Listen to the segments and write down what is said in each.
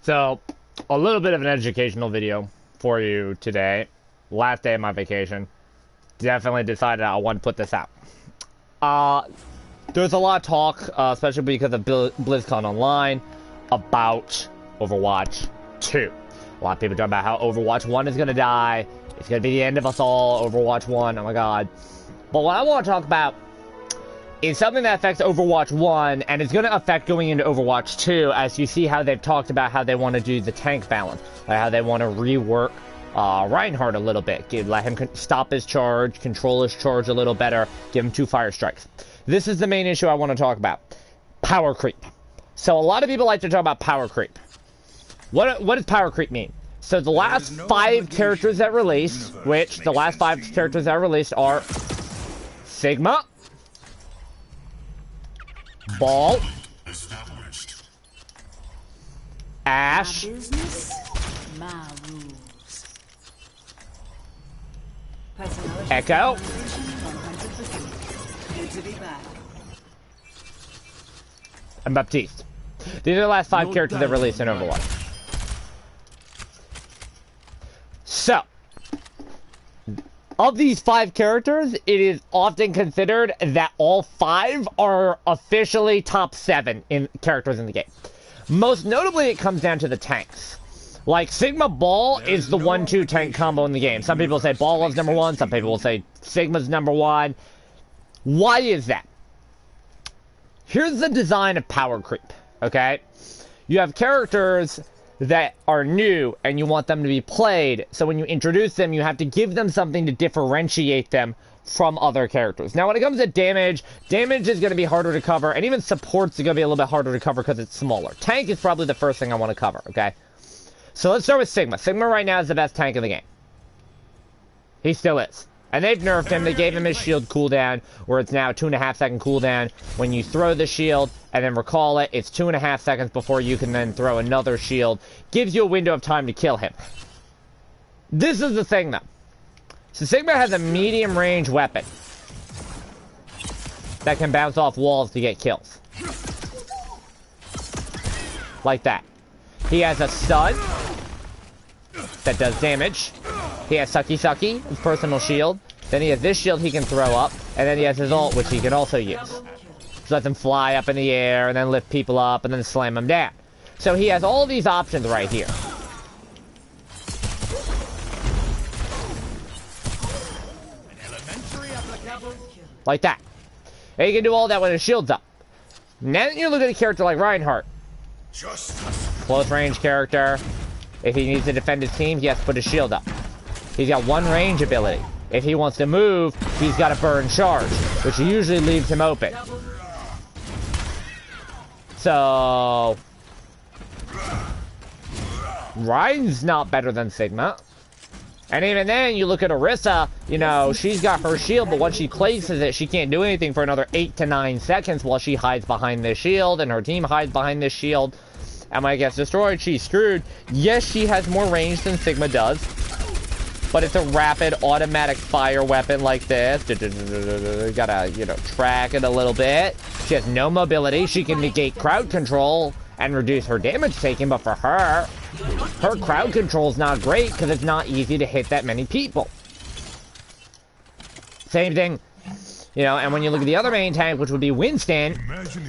So, a little bit of an educational video for you today. Last day of my vacation. Definitely decided I want to put this out. There's a lot of talk, especially because of BlizzCon Online, about Overwatch 2. A lot of people talking about how Overwatch 1 is going to die. It's going to be the end of us all, Overwatch 1, oh my god. But what I want to talk about is something that affects Overwatch 1, and it's going to affect going into Overwatch 2, as you see how they've talked about how they want to do the tank balance, like how they want to rework Reinhardt a little bit, let him stop his charge, control his charge a little better, give him 2 fire strikes. This is the main issue I want to talk about. Power creep. So a lot of people like to talk about power creep. What does power creep mean? So the last 5 characters that released, which the last 5 characters that released are Sigma, Ball, Ash, Echo, and Baptiste. These are the last 5 characters that released in Overwatch. So, of these 5 characters, it is often considered that all 5 are officially top 7 in characters in the game. Most notably, it comes down to the tanks. Like, Sigma Ball is the 1-2 tank combo in the game. Some people say Ball is number 1, some people will say Sigma's number 1. Why is that? Here's the design of power creep, okay? You have characters that are new and you want them to be played, so when you introduce them, you have to give them something to differentiate them from other characters. Now, when it comes to damage is going to be harder to cover, and even supports are going to be a little bit harder to cover because it's smaller. Tank is probably the first thing I want to cover, okay? So let's start with Sigma. Sigma right now is the best tank in the game. He still is. And they've nerfed him. They gave him his shield cooldown, where it's now 2.5 second cooldown. When you throw the shield and then recall it, it's 2.5 seconds before you can then throw another shield. Gives you a window of time to kill him. This is the thing, though. So Sigma has a medium range weapon that can bounce off walls to get kills. Like that. He has a stun that does damage. He has Sucky Sucky, his personal shield. Then he has this shield he can throw up. And then he has his ult, which he can also use. Which lets him fly up in the air, and then lift people up, and then slam them down. So he has all these options right here. Like that. And he can do all that when his shield's up. Now that you look at a character like Reinhardt. Close range character. If he needs to defend his team, he has to put his shield up. He's got 1 range ability. If he wants to move, he's got to burn charge, which usually leaves him open. So, Ryan's not better than Sigma. And even then, you look at Orisa, you know, she's got her shield, but once she places it, she can't do anything for another 8 to 9 seconds while she hides behind this shield, and her team hides behind this shield. And when it gets destroyed, she's screwed. Yes, she has more range than Sigma does, but it's a rapid, automatic fire weapon like this. Gotta, you know, track it a little bit. She has no mobility. She can negate crowd control and reduce her damage taken, but for her crowd control is not great because it's not easy to hit that many people. Same thing, you know, and when you look at the other main tank, which would be Winston,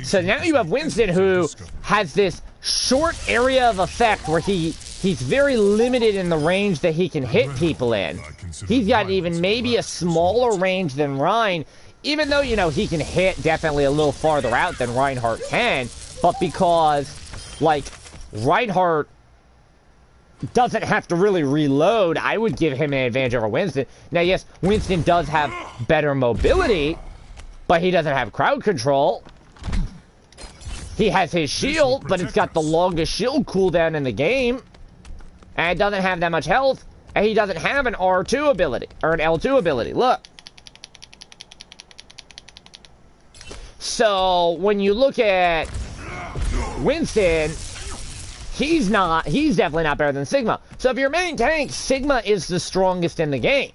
so now you have Winston who has this short area of effect where he's very limited in the range that he can hit people in. He's got even maybe a smaller range than Rein, even though, you know, he can hit definitely a little farther out than Reinhardt can, but because, like, Reinhardt doesn't have to really reload, I would give him an advantage over Winston. Now, yes, Winston does have better mobility, but he doesn't have crowd control. He has his shield, but it's got the longest shield cooldown in the game. And it doesn't have that much health. And he doesn't have an R2 ability, or an L2 ability. Look. So, when you look at Winston, he's definitely not better than Sigma. So if your main tank, Sigma is the strongest in the game.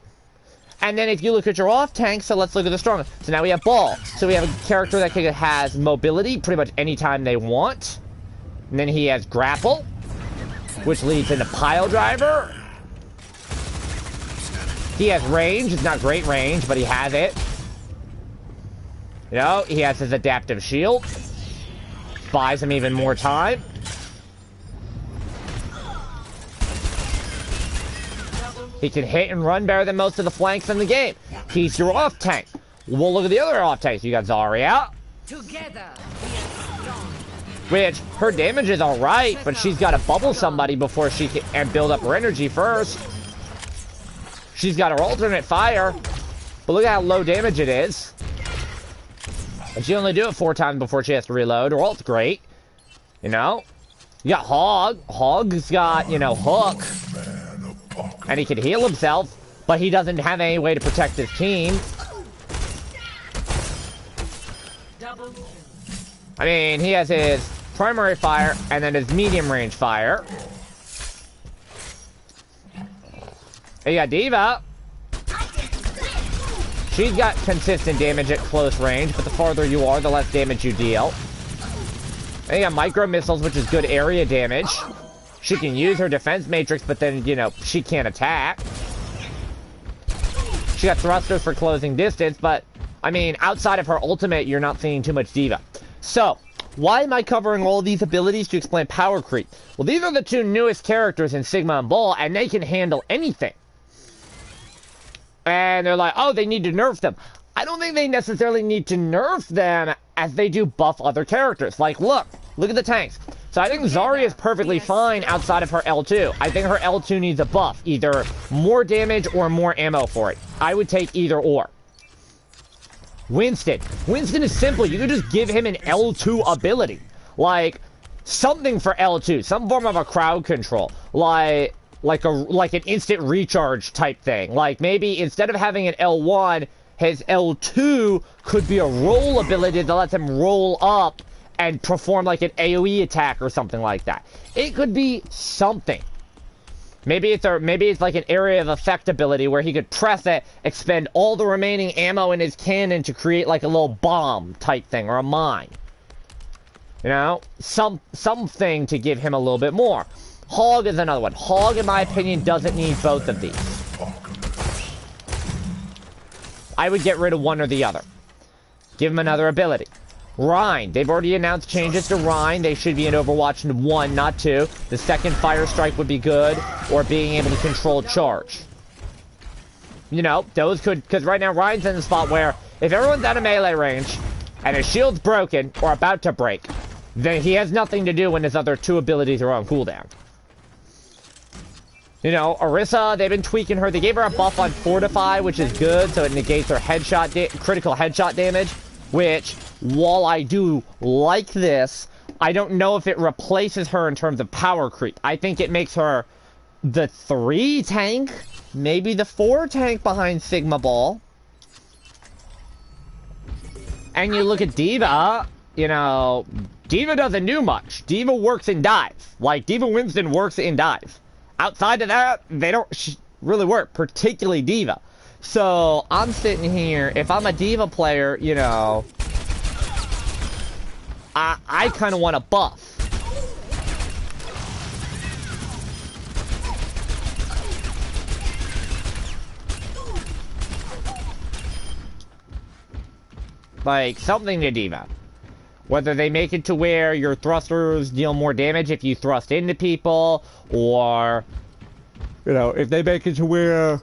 And then if you look at your off tank, so let's look at the strongest. So now we have Ball. So we have a character that has mobility pretty much anytime they want. And then he has Grapple. which leads into Pile Driver. He has range. It's not great range, but he has it. You know, he has his adaptive shield. Buys him even more time. He can hit and run better than most of the flanks in the game. He's your off tank. We'll look at the other off tanks. You got Zarya. Together, which her damage is alright, but she's got to bubble somebody before she can and build up her energy first. She's got her alternate fire, but look at how low damage it is. And she only do it 4 times before she has to reload. Her ult's great. You know? You got Hog. Hog's got, you know, Hook. And he can heal himself, but he doesn't have any way to protect his team. I mean, he has his primary fire and then his medium range fire. And you got D.Va. She's got consistent damage at close range, but the farther you are, the less damage you deal. And you got micro missiles, which is good area damage. She can use her defense matrix, but then, you know, she can't attack. She got thrusters for closing distance, but, I mean, outside of her ultimate, you're not seeing too much D.Va. So, why am I covering all these abilities to explain power creep? Well, these are the 2 newest characters in Sigma and Ball, and they can handle anything. And they're like, oh, they need to nerf them. I don't think they necessarily need to nerf them as they do buff other characters. Like, look at the tanks. So I think Zarya is perfectly fine outside of her L2. I think her L2 needs a buff. Either more damage or more ammo for it. I would take either or. Winston. Winston is simple. You can just give him an L2 ability. Like, something for L2. Some form of a crowd control. Like an instant recharge type thing. Like, maybe instead of having an L1, his L2 could be a roll ability that lets him roll up and perform like an AoE attack or something like that. It could be something. Maybe it's like an area of effect ability where he could press it, expend all the remaining ammo in his cannon to create like a little bomb type thing or a mine. You know, something to give him a little bit more. Hog is another one. Hog, in my opinion, doesn't need both of these. I would get rid of one or the other. Give him another ability. Rein. They've already announced changes to Rein. They should be in Overwatch 1, not 2. The second Fire Strike would be good, or being able to control charge. You know, those could... Because right now, Rein's in the spot where if everyone's out of melee range, and his shield's broken, or about to break, then he has nothing to do when his other 2 abilities are on cooldown. You know, Orisa, they've been tweaking her. They gave her a buff on Fortify, which is good, so it negates her critical headshot damage. Which, while I do like this, I don't know if it replaces her in terms of power creep. I think it makes her the 3 tank, maybe the 4 tank behind Sigma Ball. And you look at D.Va, you know, D.Va doesn't do much. D.Va works in dive. Like, D.Va Winston works in dive. Outside of that, they don't really work, particularly D.Va. So, I'm sitting here, if I'm a D.Va player, you know, I kind of want a buff. Like, something to D.Va. Whether they make it to where your thrusters deal more damage if you thrust into people, or, you know, if they make it to where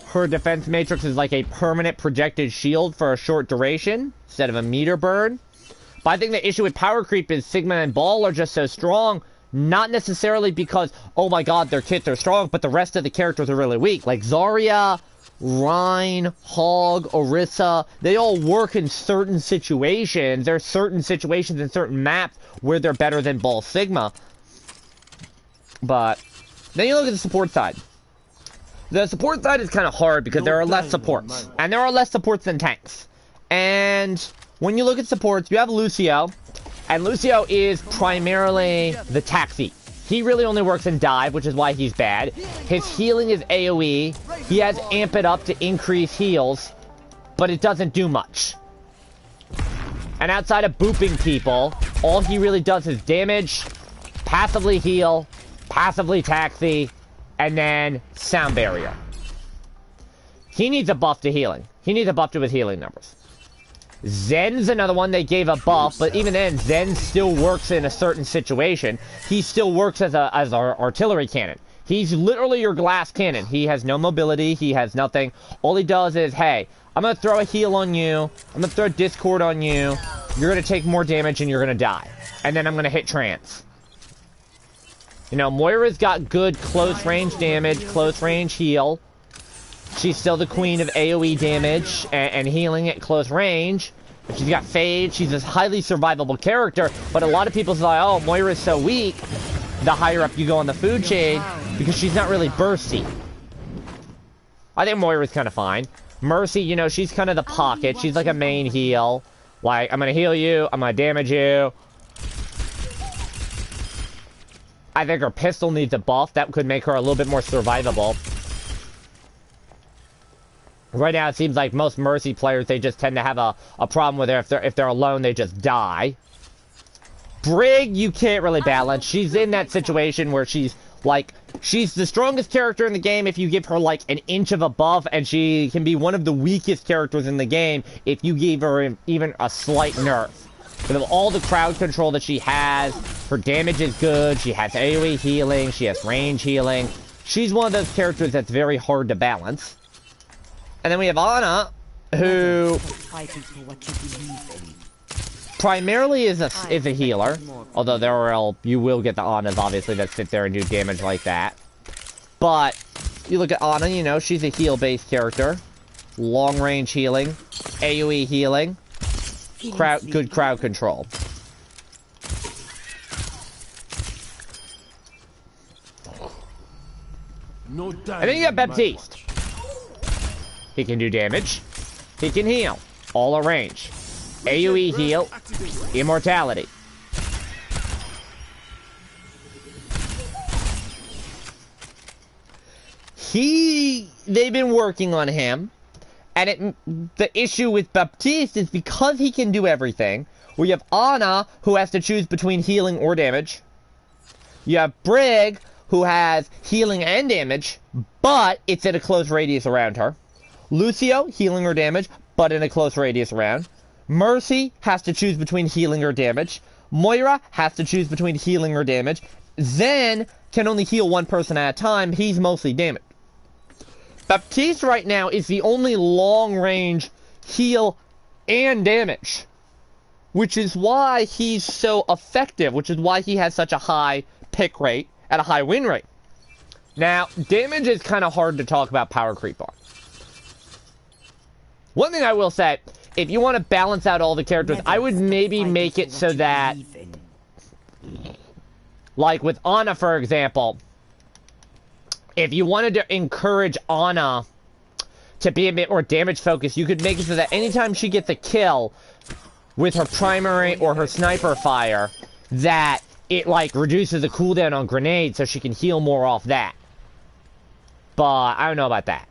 her defense matrix is like a permanent projected shield for a short duration instead of a meter burn. But I think the issue with power creep is Sigma and Ball are just so strong, not necessarily because, oh my god, their kits are strong, but the rest of the characters are really weak. Like Zarya, Rein, Hog, Orisa, they all work in certain situations. There are certain situations in certain maps where they're better than Ball Sigma. But then you look at the support side. The support side is kind of hard because there are less supports. And there are less supports than tanks. And when you look at supports, you have Lucio. And Lucio is primarily the taxi. He really only works in dive, which is why he's bad. His healing is AoE. He has Amp It Up to increase heals. But it doesn't do much. And outside of booping people, all he really does is damage, passively heal, passively taxi, and then sound barrier. He needs a buff to healing. He needs a buff to his healing numbers. Zen's another one they gave a buff, but even then, Zen still works in a certain situation. He still works as our artillery cannon. He's literally your glass cannon. He has no mobility. He has nothing. All he does is, hey, I'm going to throw a heal on you. I'm going to throw Discord on you. You're going to take more damage and you're going to die. And then I'm going to hit trance. You know, Moira's got good close range damage, close range heal. She's still the queen of AoE damage and healing at close range. But she's got Fade. She's this highly survivable character. But a lot of people say, oh, Moira's so weak. The higher up you go on the food chain, because she's not really bursty. I think Moira's kind of fine. Mercy, you know, she's kind of the pocket. She's like a main heal. Like, I'm going to heal you. I'm going to damage you. I think her pistol needs a buff. That could make her a little bit more survivable. Right now, it seems like most Mercy players, they just tend to have a problem with her. If they're alone, they just die. Brig, you can't really balance. She's in that situation where she's the strongest character in the game if you give her like an inch of a buff, and she can be one of the weakest characters in the game if you give her even a slight nerf. Because of all the crowd control that she has, her damage is good, she has AoE healing, she has range healing. She's one of those characters that's very hard to balance. And then we have Ana, who primarily is a healer, although you will get the Anas, obviously, that sit there and do damage like that. But you look at Ana, you know, she's a heal-based character. Long-range healing, AoE healing, good crowd control. And then you got Baptiste. He can do damage. He can heal. All at range. AoE heal. Immortality. They've been working on him. And the issue with Baptiste is because he can do everything. We have Ana, who has to choose between healing or damage. You have Brig, who has healing and damage, but it's at a close radius around her. Lucio, healing or damage, but in a close radius around. Mercy has to choose between healing or damage. Moira has to choose between healing or damage. Zen can only heal one person at a time. He's mostly damage. Baptiste right now is the only long-range heal and damage. Which is why he's so effective. Which is why he has such a high pick rate and a high win rate. Now, damage is kind of hard to talk about power creep on. One thing I will say, if you want to balance out all the characters, I would maybe make it so that, like with Ana, for example, if you wanted to encourage Ana to be a bit more damage focused, you could make it so that anytime she gets a kill with her primary or her sniper fire, that it, like, reduces the cooldown on grenades so she can heal more off that. But I don't know about that.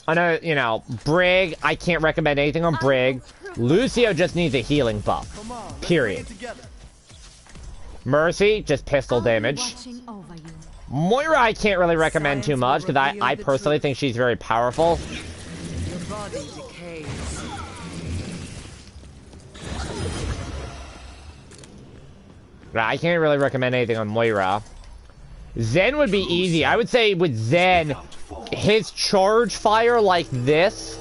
I know, you know, Brig, I can't recommend anything on Brig. Lucio just needs a healing buff. Period. Mercy, just pistol damage. Moira, I can't really recommend too much, because I personally think she's very powerful. I can't really recommend anything on Moira. Zen would be easy. I would say with Zen, his charge fire like this,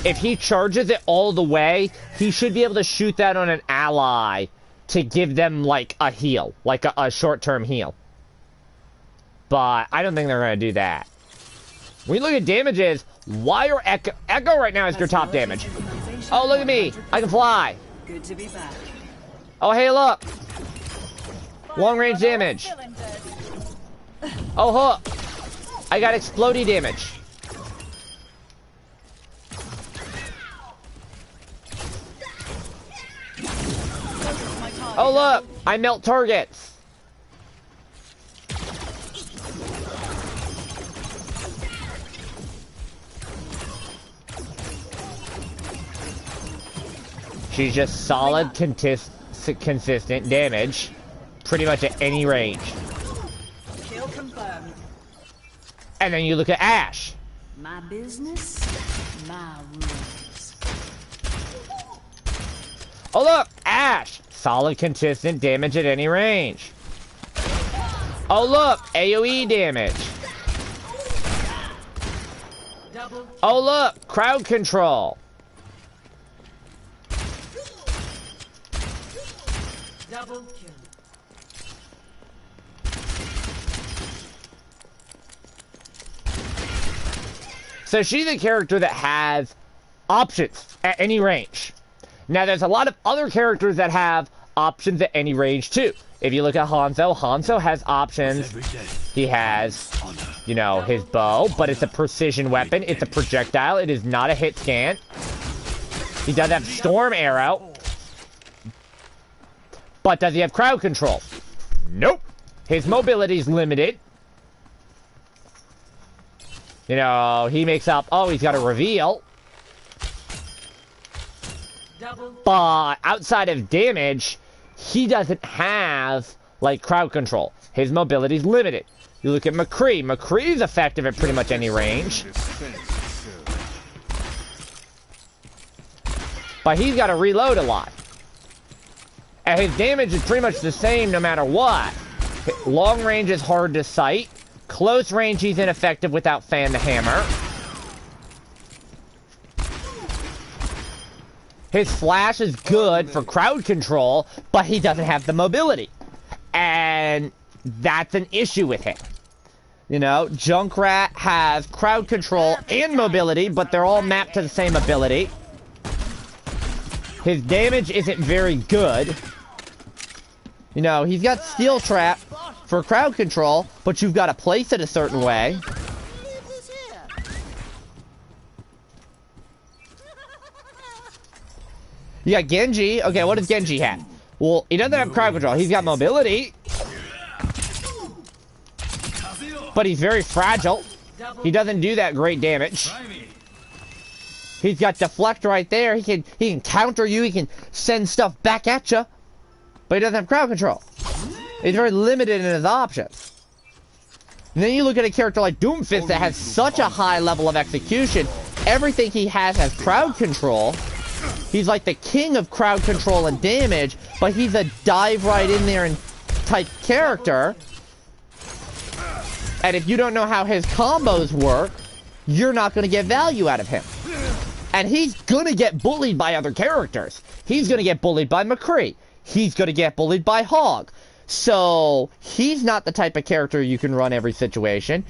if he charges it all the way, he should be able to shoot that on an ally to give them, like, a heal. Like a short-term heal. But I don't think they're going to do that. When you look at damages, why are Echo right now is your top damage. Oh, look at me. I can fly. Good to be back. Oh, hey, look. Long-range damage. Oh, hook. I got explodey damage. Oh, look. I melt targets. She's just solid, consistent damage, pretty much at any range. Kill confirmed. And then you look at Ashe. My business, my rules. Oh look, Ashe. Solid consistent damage at any range. Oh look, AoE damage. Oh look, crowd control. Double kill. So she's a character that has options at any range. Now there's a lot of other characters that have options at any range too. If you look at Hanzo, Hanzo has options. He has, you know, his bow, but it's a precision weapon. It's a projectile. It is not a hit scan. He does have Storm Arrow. But does he have crowd control? Nope. His mobility is limited. You know, he makes up... Oh, he's got a reveal. But outside of damage, he doesn't have, like, crowd control. His mobility is limited. You look at Mccree. McCree's effective at pretty much any range. But he's got to reload a lot. And his damage is pretty much the same no matter what. Long range is hard to sight. Close range, he's ineffective without Fan the Hammer. His flash is good for crowd control, but he doesn't have the mobility. And that's an issue with him. You know, Junkrat has crowd control and mobility, but they're all mapped to the same ability. His damage isn't very good. You know, he's got Steel Trap for crowd control, but you've got to place it a certain way. You got Genji. Okay, what does Genji have? Well, he doesn't have crowd control. He's got mobility. But he's very fragile. He doesn't do that great damage. He's got deflect right there. He can counter you. He can send stuff back at you. But he doesn't have crowd control. He's very limited in his options. And then you look at a character like Doomfist that has such a high level of execution. Everything he has crowd control. He's like the king of crowd control and damage, but he's a dive right in there and type character. And if you don't know how his combos work, you're not going to get value out of him. And he's going to get bullied by other characters. He's going to get bullied by Mccree. He's going to get bullied by Hog. So, he's not the type of character you can run every situation.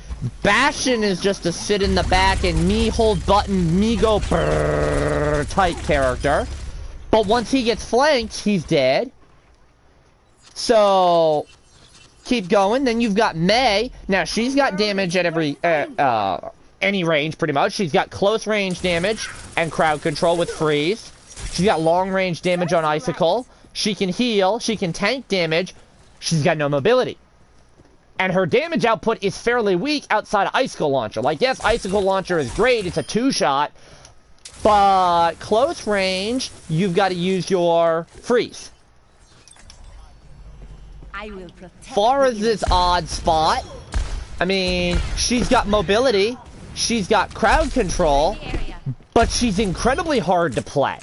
Bastion is just to sit in the back and me hold button, me go brrrr type character. But once he gets flanked, he's dead. So, keep going. Then you've got Mei. Now, she's got damage at every, any range, pretty much. She's got close range damage and crowd control with freeze. She's got long range damage on Icicle. She can heal. She can tank damage. She's got no mobility. And her damage output is fairly weak outside of Icicle Launcher. Like, yes, Icicle Launcher is great. It's a 2-shot. But close range, you've got to use your freeze. I will protect Far as this odd spot, I mean, she's got mobility. She's got crowd control. But she's incredibly hard to play.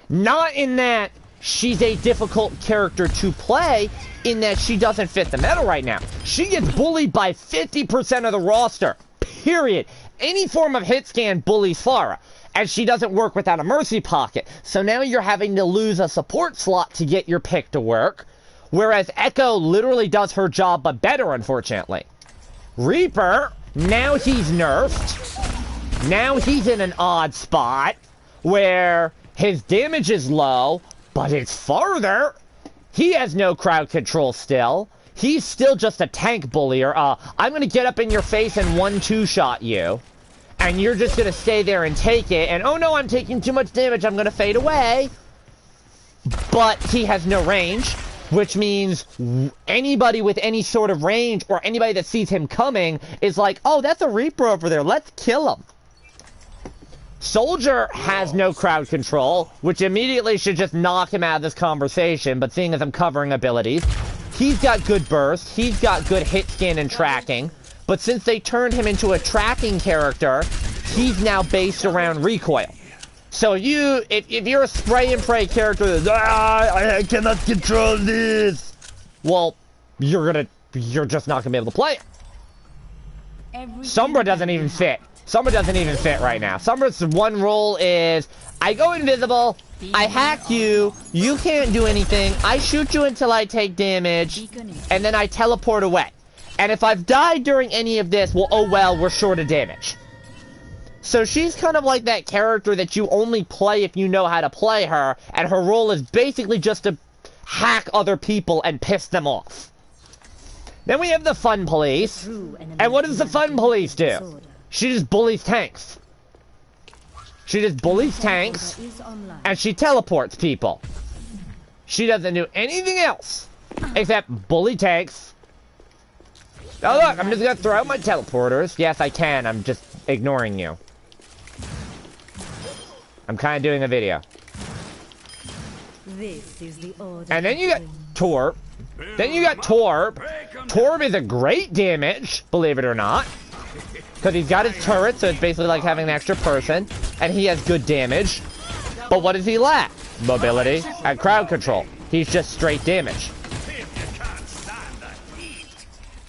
Not in that she's a difficult character to play, in that she doesn't fit the meta right now. She gets bullied by 50% of the roster. Period. Any form of hit scan bullies Pharah, and she doesn't work without a mercy pocket. So now you're having to lose a support slot to get your pick to work, whereas Echo literally does her job, but better, unfortunately. Reaper, now he's nerfed. Now he's in an odd spot, where his damage is low, but it's farther. He has no crowd control still. He's still just a tank bullier. I'm going to get up in your face and 1-2 shot you. And you're just going to stay there and take it. And, oh no, I'm taking too much damage. I'm going to fade away. But he has no range. Which means anybody with any sort of range, or anybody that sees him coming, is like, oh, that's a Reaper over there. Let's kill him. Soldier has no crowd control, which immediately should just knock him out of this conversation, but seeing as I'm covering abilities, he's got good burst, he's got good hit scan and tracking, but since they turned him into a tracking character, he's now based around recoil. So if you're a spray and pray character that's, I cannot control this, well, you're just not gonna be able to play it. Sombra doesn't even fit. Sombra doesn't even fit right now. Sombra's one role is, I go invisible, I hack you, you can't do anything, I shoot you until I take damage, and then I teleport away. And if I've died during any of this, well, oh well, we're short of damage. So she's kind of like that character that you only play if you know how to play her, and her role is basically just to hack other people and piss them off. Then we have the fun police, and what does the fun police do? She just bullies tanks. She just bullies tanks, and she teleports people. She doesn't do anything else, except bully tanks. Oh look, I'm just gonna throw out my teleporters. Yes, I can, I'm just ignoring you. I'm kind of doing a video. This is the order. And then you got Torp. Then you got Torp. Torp is a great damage, believe it or not. Because he's got his turret, so it's basically like having an extra person. And he has good damage. But what does he lack? Mobility and crowd control. He's just straight damage.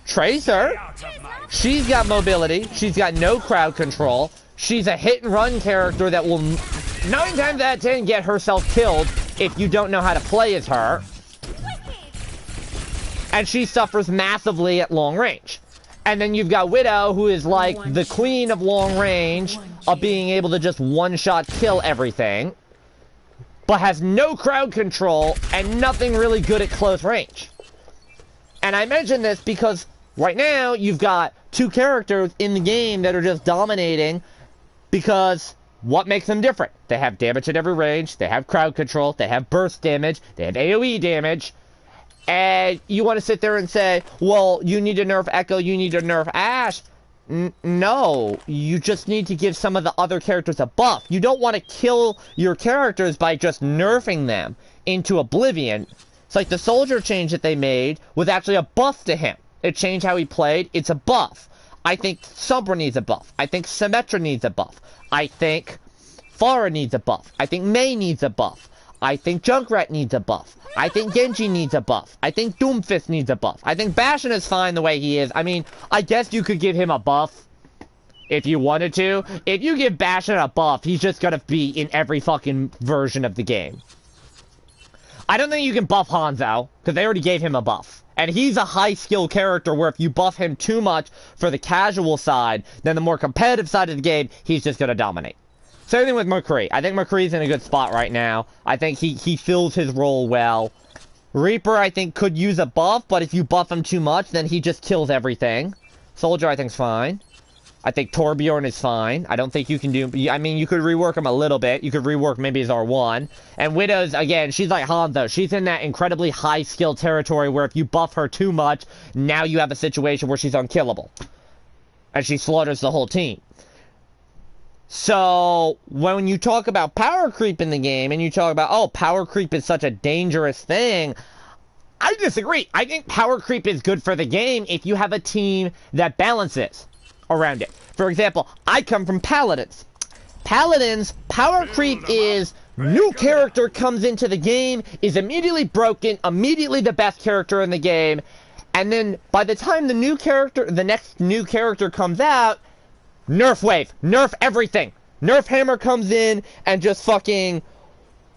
Tracer. She's got mobility. She's got no crowd control. She's a hit and run character that will 9 times out of 10 get herself killed if you don't know how to play as her. And she suffers massively at long range. And then you've got Widow, who is like the queen of long range, of being able to just one-shot kill everything, but has no crowd control and nothing really good at close range. And I mention this because right now you've got two characters in the game that are just dominating, because what makes them different? They have damage at every range, they have crowd control, they have burst damage, they have AoE damage, and you want to sit there and say, well, you need to nerf Echo, you need to nerf Ashe. No, you just need to give some of the other characters a buff. You don't want to kill your characters by just nerfing them into oblivion. It's like the soldier change that they made was actually a buff to him. It changed how he played, it's a buff. I think Sombra needs a buff. I think Symmetra needs a buff. I think Pharah needs a buff. I think Mei needs a buff. I think Junkrat needs a buff. I think Genji needs a buff. I think Doomfist needs a buff. I think Bastion is fine the way he is. I mean, I guess you could give him a buff if you wanted to. If you give Bastion a buff, he's just gonna be in every fucking version of the game. I don't think you can buff Hanzo, because they already gave him a buff. And he's a high-skill character where if you buff him too much for the casual side, then the more competitive side of the game, he's just gonna dominate. Same thing with Mccree. I think McCree's in a good spot right now. I think he fills his role well. Reaper, I think, could use a buff, but if you buff him too much, then he just kills everything. Soldier, I think's fine. I think Torbjorn is fine. I don't think you can do... I mean, you could rework him a little bit. You could rework maybe his R1. And Widow's, again, she's like Hanzo. She's in that incredibly high-skill territory where if you buff her too much, now you have a situation where she's unkillable. And she slaughters the whole team. So, when you talk about power creep in the game, and you talk about, oh, power creep is such a dangerous thing, I disagree. I think power creep is good for the game if you have a team that balances around it. For example, I come from Paladins. Paladins, power creep is new character comes into the game, is immediately broken, immediately the best character in the game, and then by the time the next new character comes out, nerf wave, nerf everything. Nerf hammer comes in and just fucking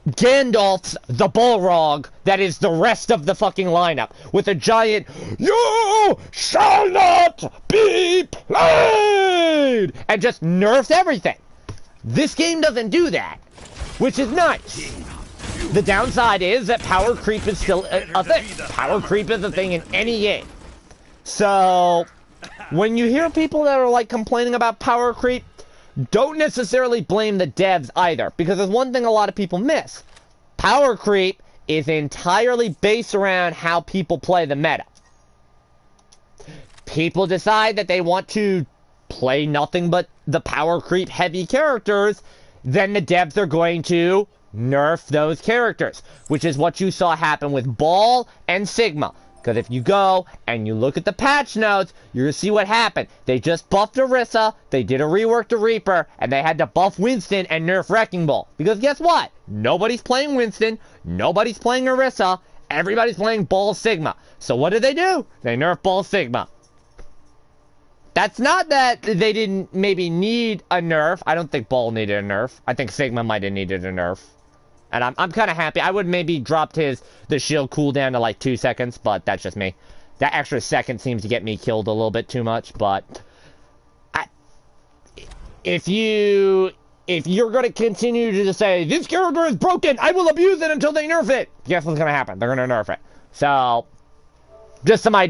Gandalf's the Balrog that is the rest of the fucking lineup with a giant "You shall not be played" and just nerfs everything. This game doesn't do that, which is nice. The downside is that power creep is still a thing. Power creep is a thing in any game. So when you hear people that are like complaining about power creep, don't necessarily blame the devs either, because there's one thing a lot of people miss. Power creep is entirely based around how people play the meta. People decide that they want to play nothing but the power creep heavy characters, then the devs are going to nerf those characters, which is what you saw happen with Ball and Sigma. Because if you go and you look at the patch notes, you're going to see what happened. They just buffed Orisa, they did a rework to Reaper, and they had to buff Winston and nerf Wrecking Ball. Because guess what? Nobody's playing Winston, nobody's playing Orisa, everybody's playing Ball Sigma. So what did they do? They nerfed Ball Sigma. That's not that they didn't maybe need a nerf. I don't think Ball needed a nerf. I think Sigma might have needed a nerf. And I'm kind of happy. I would maybe dropped the shield cooldown to like 2 seconds, but that's just me. That extra second seems to get me killed a little bit too much, but if you're going to continue to just say, this character is broken, I will abuse it until they nerf it, guess what's going to happen? They're going to nerf it. So, just some ideas.